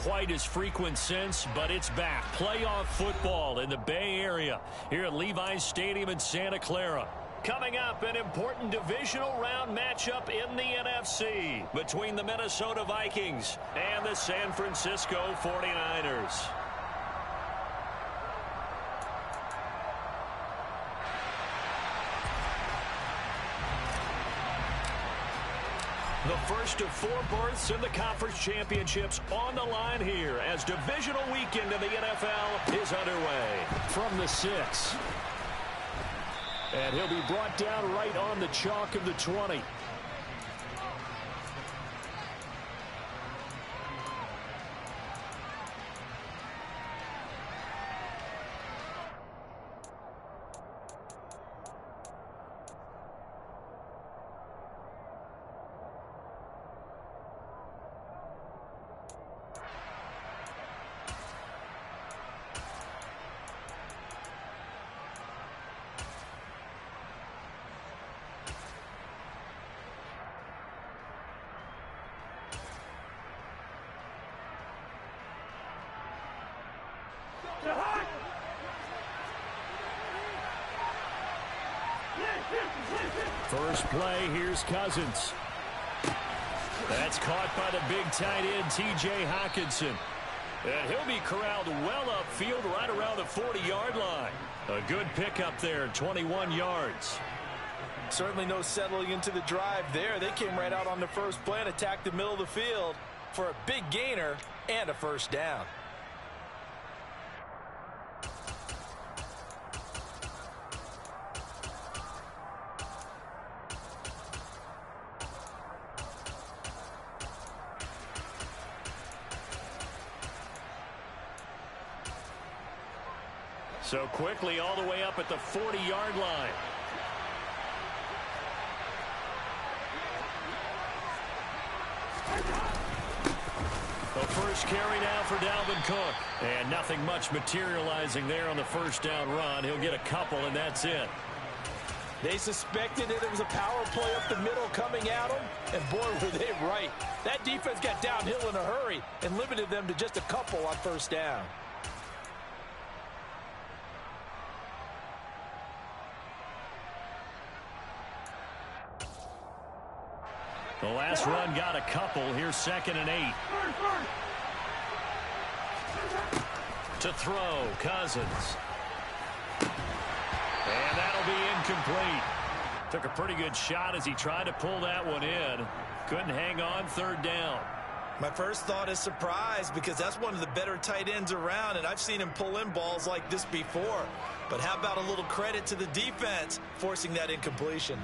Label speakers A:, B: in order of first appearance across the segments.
A: quite as frequent since, but it's back. Playoff football in the Bay Area here at Levi's Stadium in Santa Clara. Coming up, an important divisional round matchup in the NFC between the Minnesota Vikings and the San Francisco 49ers. The first of 4 berths in the conference championships on the line here as divisional weekend in the NFL is underway. From the 6. And he'll be brought down right on the chalk of the 20. First play, here's Cousins. That's caught by the big tight end, T.J. Hockenson. And he'll be corralled well upfield right around the 40-yard line. A good pickup there, 21 yards.
B: Certainly no settling into the drive there. They came right out on the first play and attacked the middle of the field for a big gainer and a first down.
A: So quickly all the way up at the 40-yard line. The first carry now for Dalvin Cook. And nothing much materializing there on the first down run. He'll get a couple, and that's it.
B: They suspected that it was a power play up the middle coming at them, and boy, were they right. That defense got downhill in a hurry and limited them to just a couple on first down.
A: The last run got a couple. Here's 2nd and 8. To throw, Cousins. And that'll be incomplete. Took a pretty good shot as he tried to pull that one in. Couldn't hang on, 3rd down.
B: My first thought is surprise because that's one of the better tight ends around, and I've seen him pull in balls like this before. But how about a little credit to the defense forcing that incompletion?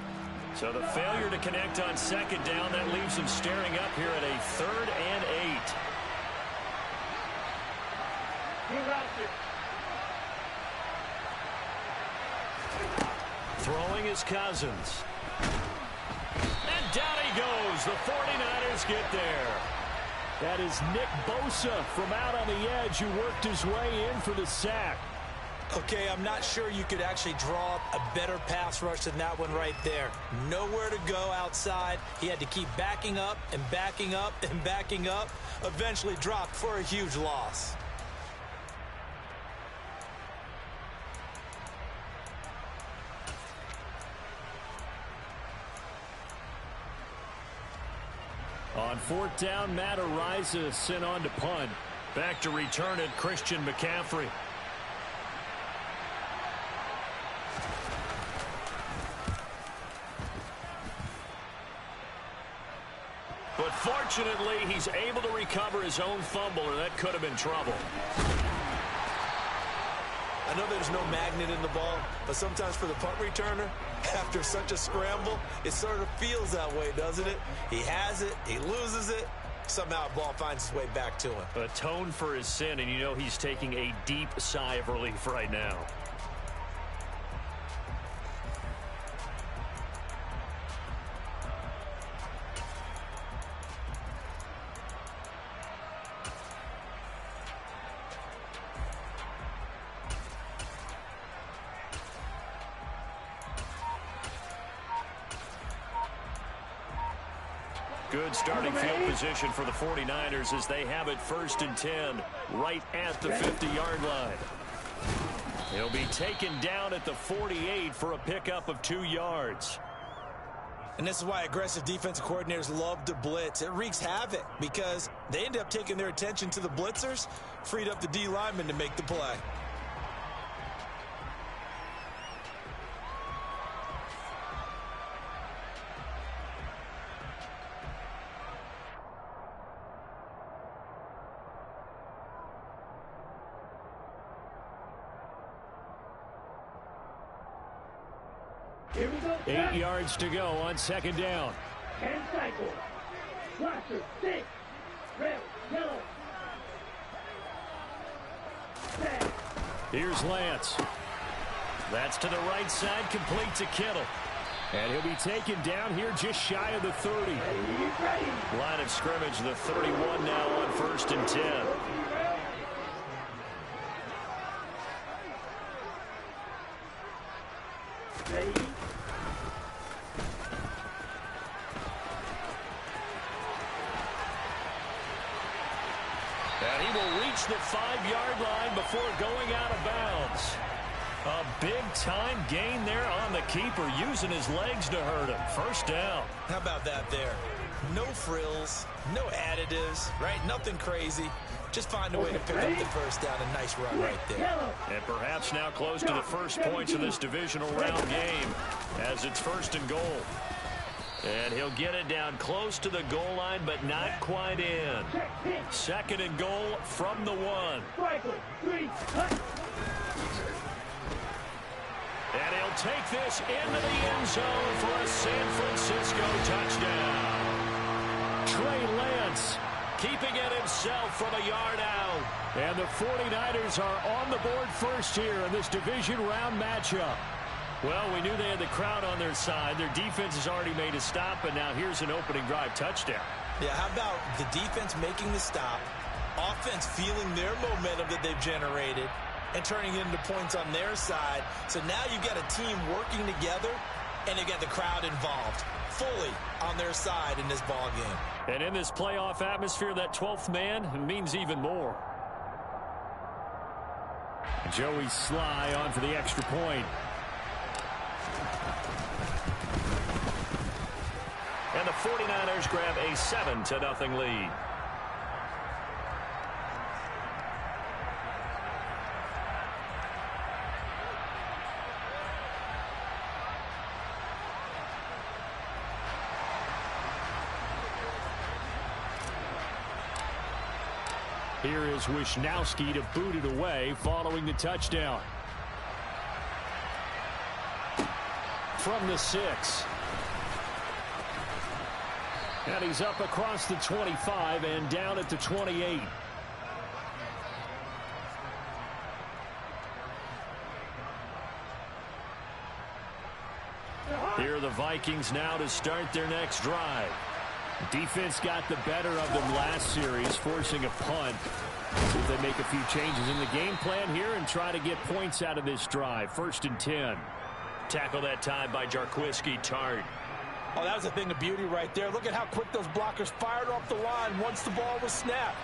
A: So the failure to connect on 2nd down, that leaves him staring up here at a 3rd and 8. Throwing is Cousins. And down he goes. The 49ers get there. That is Nick Bosa from out on the edge who worked his way in for the sack.
B: Okay, I'm not sure you could actually draw up a better pass rush than that one right there. Nowhere to go outside. He had to keep backing up and backing up and backing up. Eventually dropped for a huge loss.
A: On 4th down, Matt Araiza sent on to punt. Back to return it, Christian McCaffrey. But fortunately, he's able to recover his own fumble, or that could have been trouble.
B: I know there's no magnet in the ball, but sometimes for the punt returner, after such a scramble, it sort of feels that way, doesn't it? He has it, he loses it, somehow the ball finds its way back to him.
A: Atone for his sin, and you know he's taking a deep sigh of relief right now. Good starting field position for the 49ers as they have it 1st and 10 right at the 50-yard line. He'll be taken down at the 48 for a pickup of 2 yards.
B: And this is why aggressive defensive coordinators love to blitz. It wreaks havoc because they end up taking their attention to the blitzers, freed up the D lineman to make the play.
C: Here we go.
A: 8 yards to go on 2nd down.
C: And cycle. Blaster, 6. Red, yellow. Set.
A: Here's Lance. That's to the right side, complete to Kittle. And he'll be taken down here just shy of the 30.
C: Ready.
A: Line of scrimmage, the 31 now on 1st and 10.
C: Ready.
A: And he will reach the 5-yard line before going out of bounds. A big-time gain there on the keeper, using his legs to hurt him. 1st down.
B: How about that there? No frills, no additives, right? Nothing crazy. Just find a way to pick up the 1st down. A nice run right there.
A: And perhaps now close to the first points of this divisional round game as it's 1st and goal. And he'll get it down close to the goal line, but not quite in. 2nd and goal from the 1. And he'll take this into the end zone for a San Francisco touchdown. Trey Lance keeping it himself from a yard out. And the 49ers are on the board first here in this division round matchup. Well, we knew they had the crowd on their side. Their defense has already made a stop, but now here's an opening drive touchdown.
B: Yeah, how about the defense making the stop, offense feeling their momentum that they've generated, and turning it into points on their side. So now you've got a team working together, and they've got the crowd involved fully on their side in this ball game.
A: And in this playoff atmosphere, that 12th man means even more. Joey Sly on for the extra point. And the 49ers grab a 7-0 lead. Here is Wisnowski to boot it away following the touchdown. From the 6. And he's up across the 25 and down at the 28. Here are the Vikings now to start their next drive. Defense got the better of them last series, forcing a punt. See if they make a few changes in the game plan here and try to get points out of this drive. 1st and 10. Tackle that time by Jarquiski Tart.
B: Oh, that was a thing of beauty right there. Look at how quick those blockers fired off the line once the ball was snapped.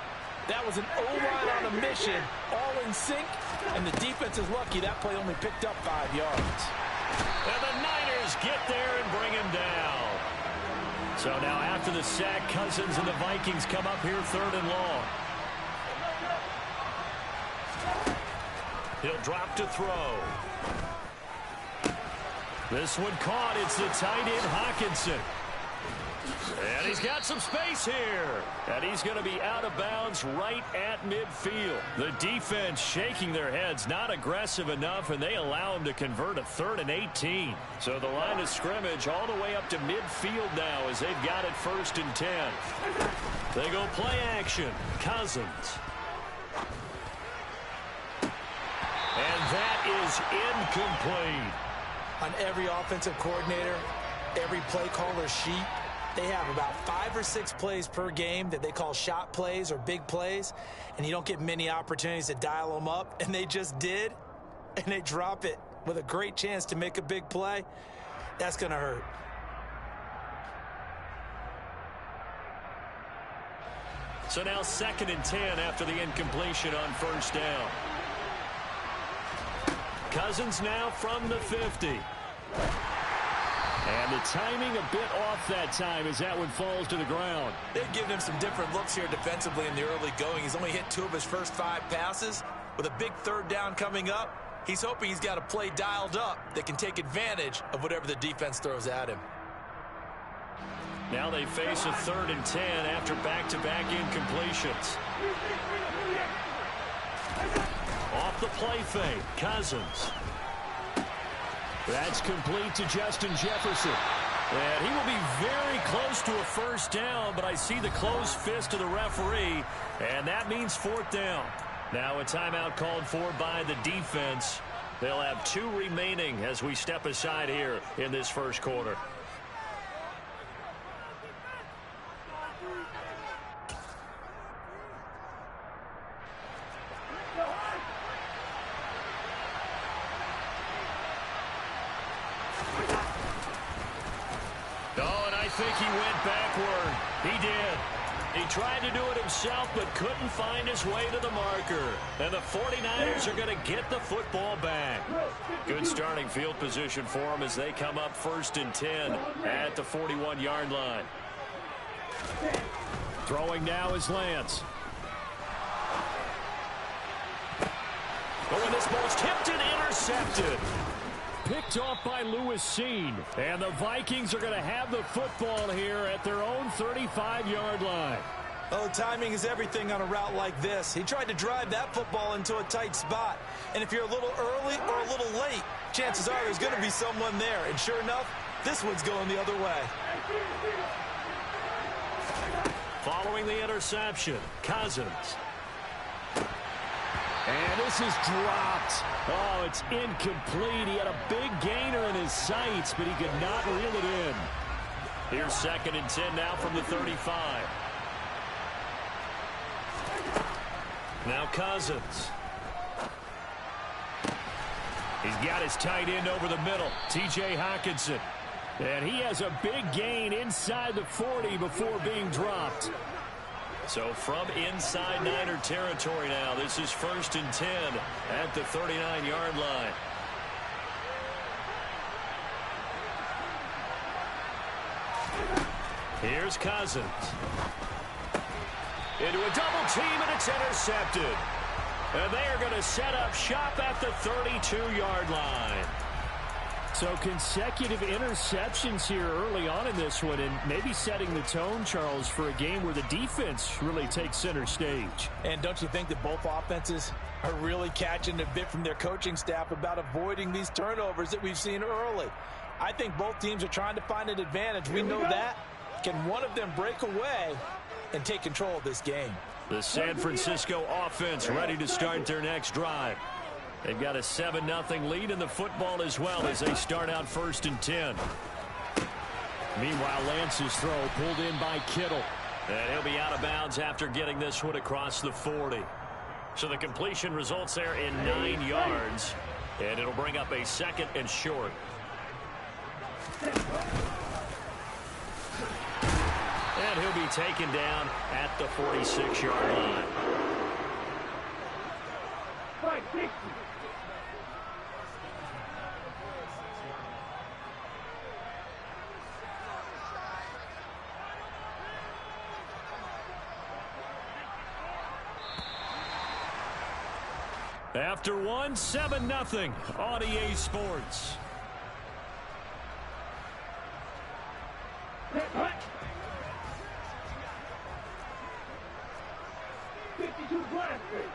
B: That was an O-line on a mission, all in sync, and the defense is lucky that play only picked up 5 yards.
A: And the Niners get there and bring him down. So now after the sack, Cousins and the Vikings come up here 3rd and long. He'll drop to throw. This one caught. It's the tight end Hawkinson. And he's got some space here. And he's going to be out of bounds right at midfield. The defense shaking their heads, not aggressive enough, and they allow him to convert a 3rd and 18. So the line of scrimmage all the way up to midfield now as they've got it 1st and 10. They go play action. Cousins. And that is incomplete.
B: On every offensive coordinator, every play caller sheet, they have about 5 or 6 plays per game that they call shot plays or big plays, and you don't get many opportunities to dial them up, and they just did, and they drop it with a great chance to make a big play. That's going to hurt.
A: So now 2nd and 10 after the incompletion on first down. Cousins now from the 50. And the timing a bit off that time as that one falls to the ground.
B: They've given him some different looks here defensively in the early going. He's only hit 2 of his first 5 passes. With a big 3rd down coming up, he's hoping he's got a play dialed up that can take advantage of whatever the defense throws at him.
A: Now they face a 3rd and 10 after back-to-back incompletions. Off the play fake, Cousins. That's complete to Justin Jefferson. And he will be very close to a first down, but I see the closed fist of the referee, and that means 4th down. Now a timeout called for by the defense. They'll have 2 remaining as we step aside here in this first quarter. I think he went backward. He did. He tried to do it himself, but couldn't find his way to the marker. And the 49ers are going to get the football back. Good starting field position for them as they come up 1st and 10 at the 41-yard line. Throwing now is Lance. Oh, and this ball's tipped and intercepted. Picked off by Lewis Seen. And the Vikings are going to have the football here at their own 35-yard line.
B: Oh, timing is everything on a route like this. He tried to drive that football into a tight spot. And if you're a little early or a little late, chances are there's going to be someone there. And sure enough, this one's going the other way.
A: Following the interception, Cousins. And this is dropped. Oh, it's incomplete. He had a big gainer in his sights, but he could not reel it in. Here's 2nd and 10 now from the 35. Now Cousins. He's got his tight end over the middle, T.J. Hockenson. And he has a big gain inside the 40 before being dropped. So from inside Niner territory now, this is 1st and 10 at the 39-yard line. Here's Cousins. Into a double team, and it's intercepted. And they are going to set up shop at the 32-yard line. So consecutive interceptions here early on in this one, and maybe setting the tone, Charles, for a game where the defense really takes center stage.
B: And don't you think that both offenses are really catching a bit from their coaching staff about avoiding these turnovers that we've seen early? I think both teams are trying to find an advantage. We know that. Can one of them break away and take control of this game?
A: The San Francisco offense ready to start their next drive. They've got a 7-0 lead in the football as well as they start out 1st and 10. Meanwhile, Lance's throw pulled in by Kittle. And he'll be out of bounds after getting this one across the 40. So the completion results there in 9 yards. And it'll bring up a 2nd and short. And he'll be taken down at the 46-yard line.
C: 560.
A: After one, 7-0 on EA Sports.
C: Hut. 52 blind straight.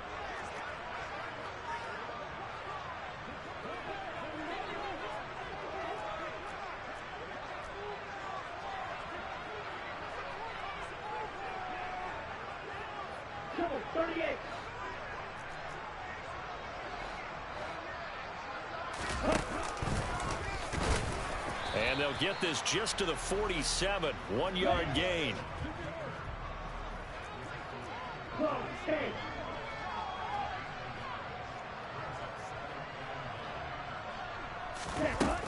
C: Double 38.
A: And they'll get this just to the 47. 1-yard gain.
C: Long 10. Hut.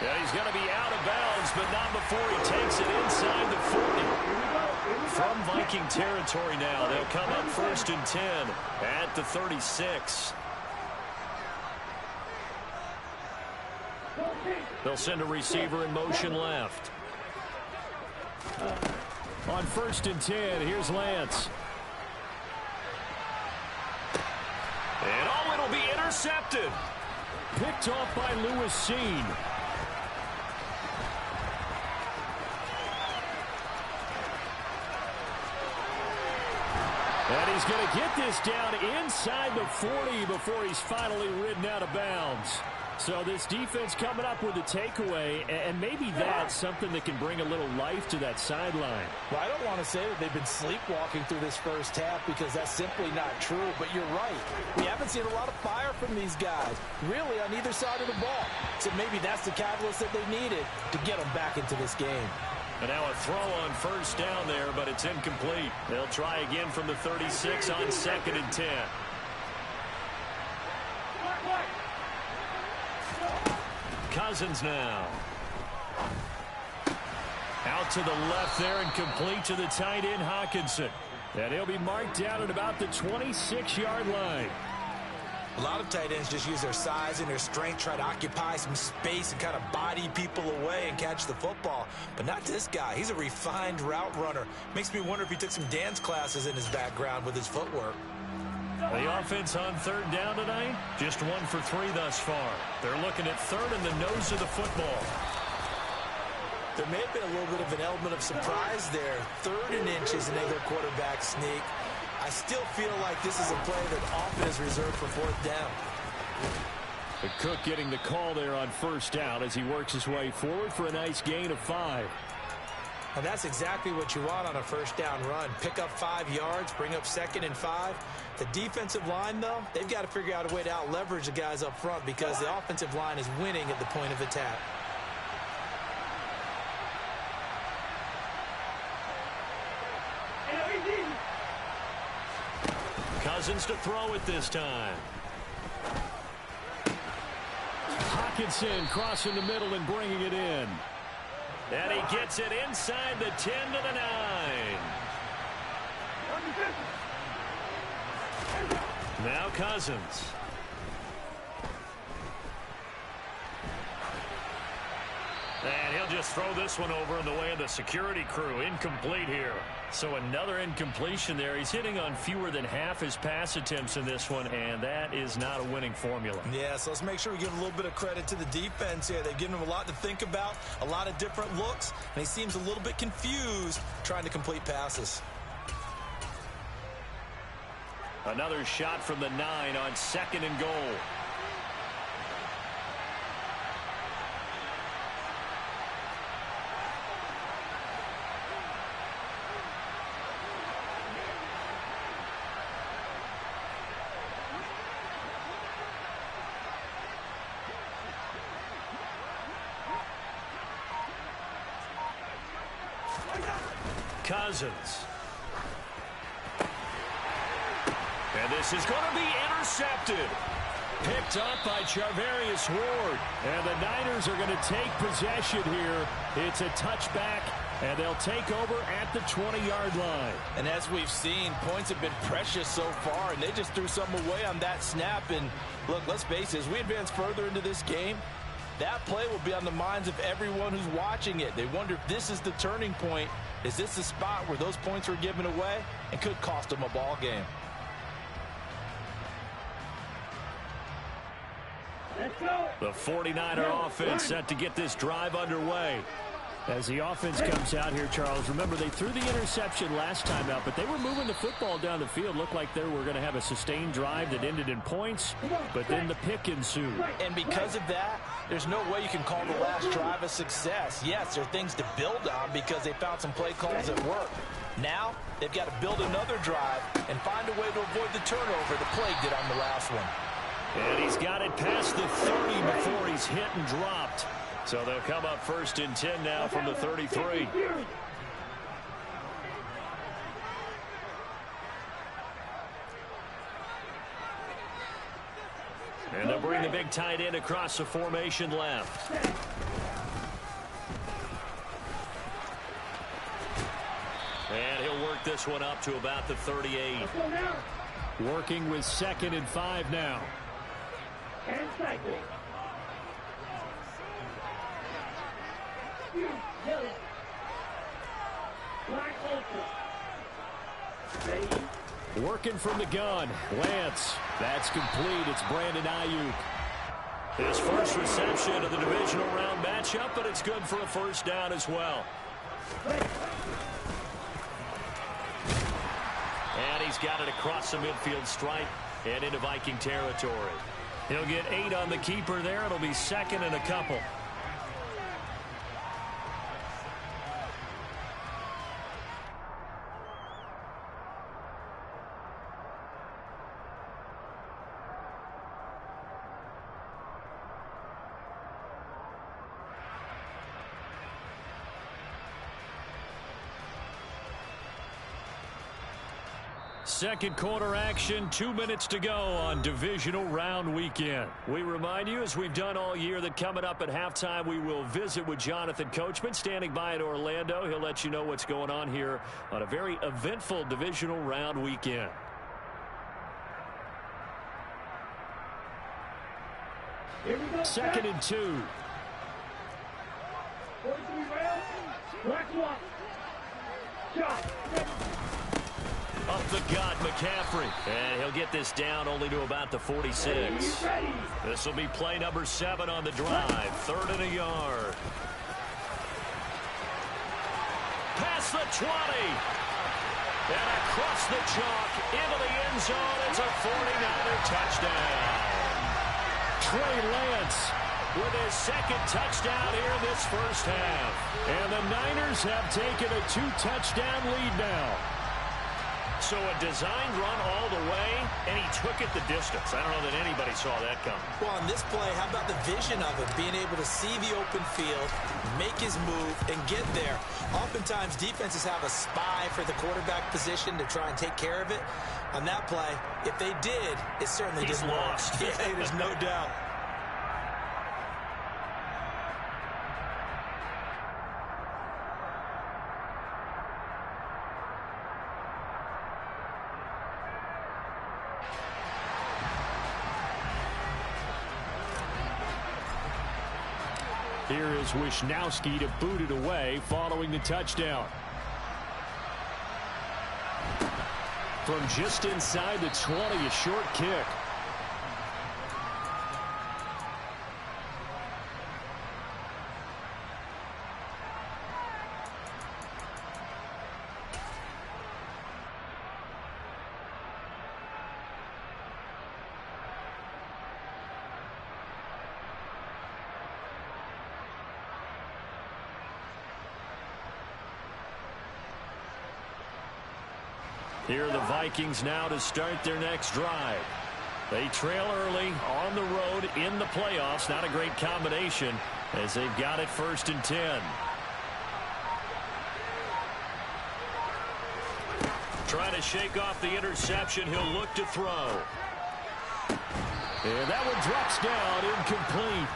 A: Yeah, he's going to be out of bounds but not before he takes it inside the 40. From Viking territory now, they'll come up 1st and 10 at the 36. They'll send a receiver in motion left. On 1st and 10, here's Lance. And oh, it'll be intercepted. Picked off by Lewis Seen. And he's going to get this down inside the 40 before he's finally ridden out of bounds. So this defense coming up with a takeaway, and maybe that's something that can bring a little life to that sideline.
B: Well, I don't want to say that they've been sleepwalking through this first half because that's simply not true, but you're right. We haven't seen a lot of fire from these guys, really, on either side of the ball. So maybe that's the catalyst that they needed to get them back into this game.
A: And now a throw on 1st down there, but it's incomplete. They'll try again from the 36 on 2nd and 10. Cousins now. Out to the left there and complete to the tight end, Hawkinson. And he'll be marked down at about the 26-yard line.
B: A lot of tight ends just use their size and their strength, try to occupy some space and kind of body people away and catch the football. But not this guy. He's a refined route runner. Makes me wonder if he took some dance classes in his background with his footwork.
A: The offense on 3rd down tonight, just 1 for 3 thus far. They're looking at 3rd in the nose of the football.
B: There may have been a little bit of an element of surprise there. 3rd and inches and their quarterback sneak. I still feel like this is a play that often is reserved for 4th down.
A: The Cook getting the call there on 1st down as he works his way forward for a nice gain of 5.
B: And that's exactly what you want on a 1st down run. Pick up 5 yards, bring up 2nd and 5. The defensive line, though, they've got to figure out a way to out-leverage the guys up front because the offensive line is winning at the point of attack.
A: Cousins to throw it this time. Hawkinson crossing the middle and bringing it in. And he gets it inside the 10 to the 9. Now Cousins. And he'll just throw this one over in the way of the security crew. Incomplete here. So another incompletion there. He's hitting on fewer than half his pass attempts in this one, and that is not a winning formula.
B: Yeah, so let's make sure we give a little bit of credit to the defense here. They've given him a lot to think about, a lot of different looks, and he seems a little bit confused trying to complete passes.
A: Another shot from the 9 on 2nd and goal. Cousins. And this is going to be intercepted. Picked up by Charvarius Ward. And the Niners are going to take possession here. It's a touchback, and they'll take over at the 20-yard line.
B: And as we've seen, points have been precious so far, and they just threw something away on that snap. And look, let's face it, as we advance further into this game, that play will be on the minds of everyone who's watching it. They wonder if this is the turning point. Is this the spot where those points were given away and could cost them a ball game?
A: The 49er offense set to get this drive underway. As the offense comes out here, Charles, remember they threw the interception last time out, but they were moving the football down the field. Looked like they were going to have a sustained drive that ended in points, but then the pick ensued.
B: And because of that, there's no way you can call the last drive a success. Yes, there are things to build on because they found some play calls that work. Now, they've got to build another drive and find a way to avoid the turnover the Plague did on the last one.
A: And he's got it past the 30 before he's hit and dropped. So they'll come up 1st and 10 now from the 33. And they'll bring the big tight end across the formation left. this one up to about the 38.
C: Let's go now.
A: Working with 2nd and 5 now.
C: And cycle. Yellow. Black ultra. Ready.
A: Working from the gun. Lance. That's complete. It's Brandon Ayuk. His first reception of the divisional round matchup, but it's good for a first down as well. And he's got it across the midfield stripe and into Viking territory. He'll get 8 on the keeper there. It'll be 2nd and a couple. Second quarter action, 2 minutes to go on divisional round weekend. We remind you, as we've done all year, that coming up at halftime, we will visit with Jonathan Coachman standing by in Orlando. He'll let you know what's going on here on a very eventful divisional round weekend.
C: Here we go.
A: 2nd and 2.
C: 43 rounds. Black lock. Shot.
A: Up the gut, McCaffrey. And he'll get this down only to about the 46. This will be play number 7 on the drive. 3rd and a yard. Past the 20. And across the chalk into the end zone. It's a 49er touchdown. Trey Lance with his 2nd touchdown here in this first half. And the Niners have taken a 2-touchdown lead now. So a designed run all the way, and he took it the distance. I don't know that anybody saw that coming.
B: Well, on this play, how about the vision of it? Being able to see the open field, make his move, and get there. Oftentimes, defenses have a spy for the quarterback position to try and take care of it. On that play, if they did, it certainly
A: He's
B: didn't
A: lost.
B: work. Yeah, there's no doubt.
A: Here is Wisnowski to boot it away following the touchdown. From just inside the 20, a short kick. Here are the Vikings now to start their next drive. They trail early on the road in the playoffs. Not a great combination as they've got it 1st and 10. Trying to shake off the interception. He'll look to throw. And that one drops down, incomplete.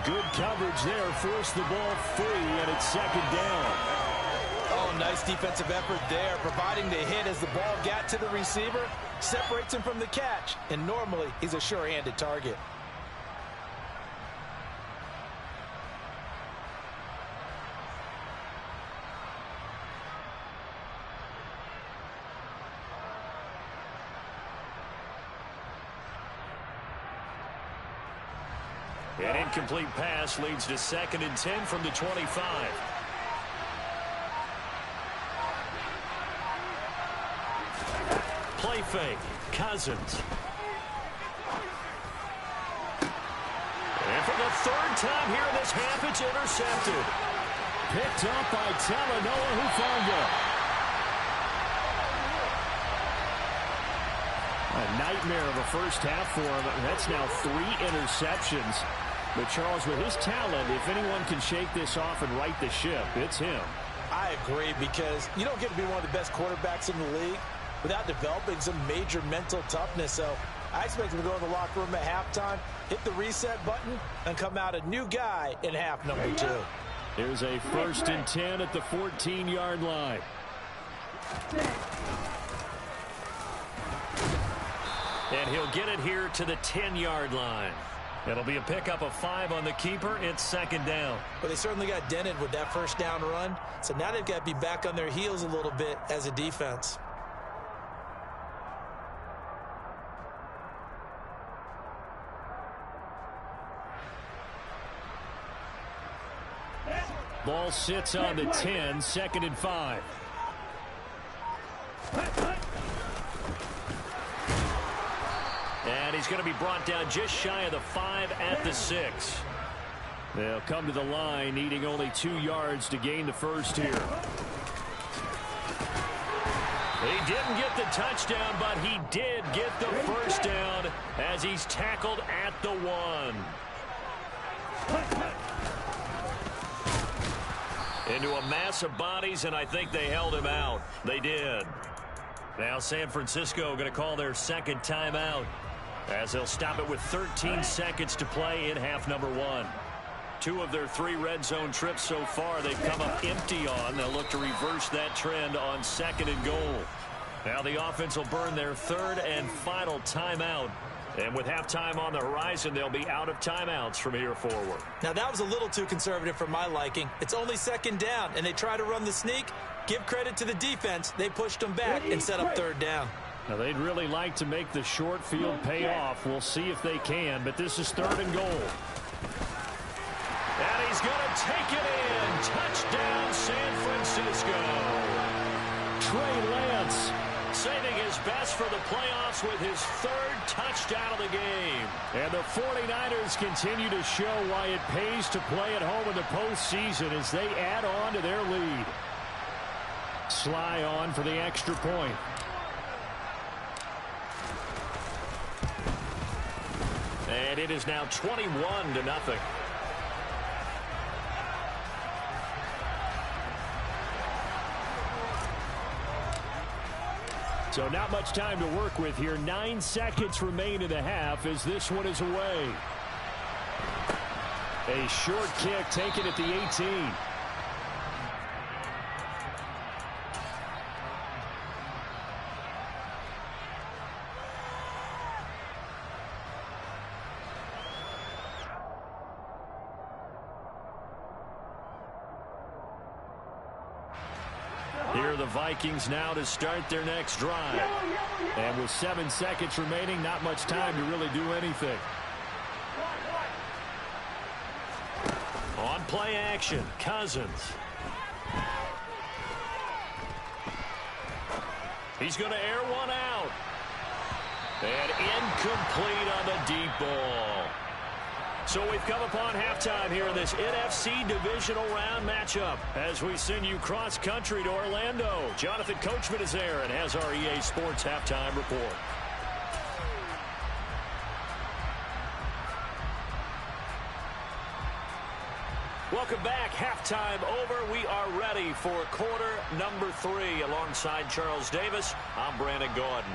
A: Good coverage there. Forced the ball free, and it's 2nd down.
B: Oh, nice defensive effort there, providing the hit as the ball got to the receiver, separates him from the catch, and normally he's a sure-handed target.
A: An incomplete pass leads to 2nd and 10 from the 25. Play fake. Cousins. And for the 3rd time here in this half, it's intercepted. Picked up by Talanoa Hufanga. A nightmare of a first half for him. That's now 3 interceptions. But Charles, with his talent, if anyone can shake this off and right the ship, it's him.
B: I agree, because you don't get to be one of the best quarterbacks in the league without developing some major mental toughness. So I expect him to go in the locker room at halftime, hit the reset button, and come out a new guy in half number 2.
A: Here's a 1st and 10 at the 14-yard line. And he'll get it here to the 10-yard line. It'll be a pickup of 5 on the keeper. It's second down.
B: Well, they certainly got dented with that first down run. So now they've got to be back on their heels a little bit as a defense.
A: Ball sits on the 10, second and 5. And he's going to be brought down just shy of the 5 at the 6. They'll come to the line, needing only 2 yards to gain the first here. He didn't get the touchdown, but he did get the first down as he's tackled at the 1. Into a mass of bodies, and I think they held him out. They did. Now San Francisco going to call their second timeout as they'll stop it with 13 seconds to play in half number 1. 2 of their 3 red zone trips so far they've come up empty on. They'll look to reverse that trend on second and goal. Now the offense will burn their 3rd and final timeout. And with halftime on the horizon, they'll be out of timeouts from here forward.
B: Now that was a little too conservative for my liking. It's only second down, and they try to run the sneak. Give credit to the defense. They pushed them back and set up 3rd down.
A: Now they'd really like to make the short field pay off. We'll see if they can, but this is 3rd and goal. And he's going to take it in. Touchdown, San Francisco. Trey Lance saving his best for the playoffs with his 3rd touchdown of the game. And the 49ers continue to show why it pays to play at home in the postseason as they add on to their lead. Sly on for the extra point. And it is now 21-0. So not much time to work with here. 9 seconds remain in the half as this one is away. A short kick taken at the 18. Here are the Vikings now to start their next drive. And with 7 seconds remaining, not much time to really do anything. On play action, Cousins. He's going to air one out. And incomplete on the deep ball. So we've come upon halftime here in this NFC Divisional Round matchup as we send you cross-country to Orlando. Jonathan Coachman is there and has our EA Sports halftime report. Welcome back. Halftime over. We are ready for quarter number 3. Alongside Charles Davis, I'm Brandon Gordon.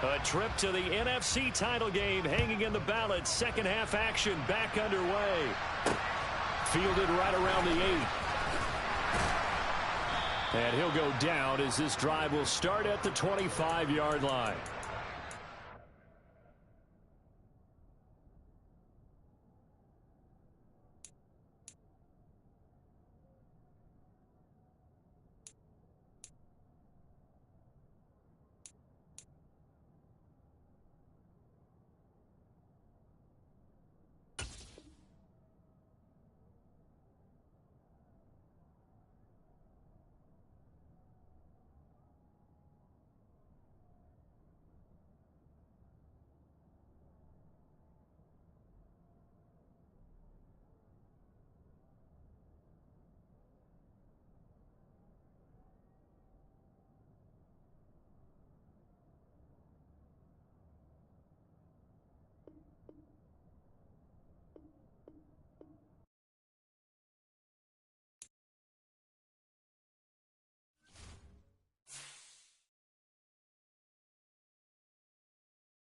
A: A trip to the NFC title game hanging in the balance. Second half action back underway. Fielded right around the 8. And he'll go down as this drive will start at the 25-yard line.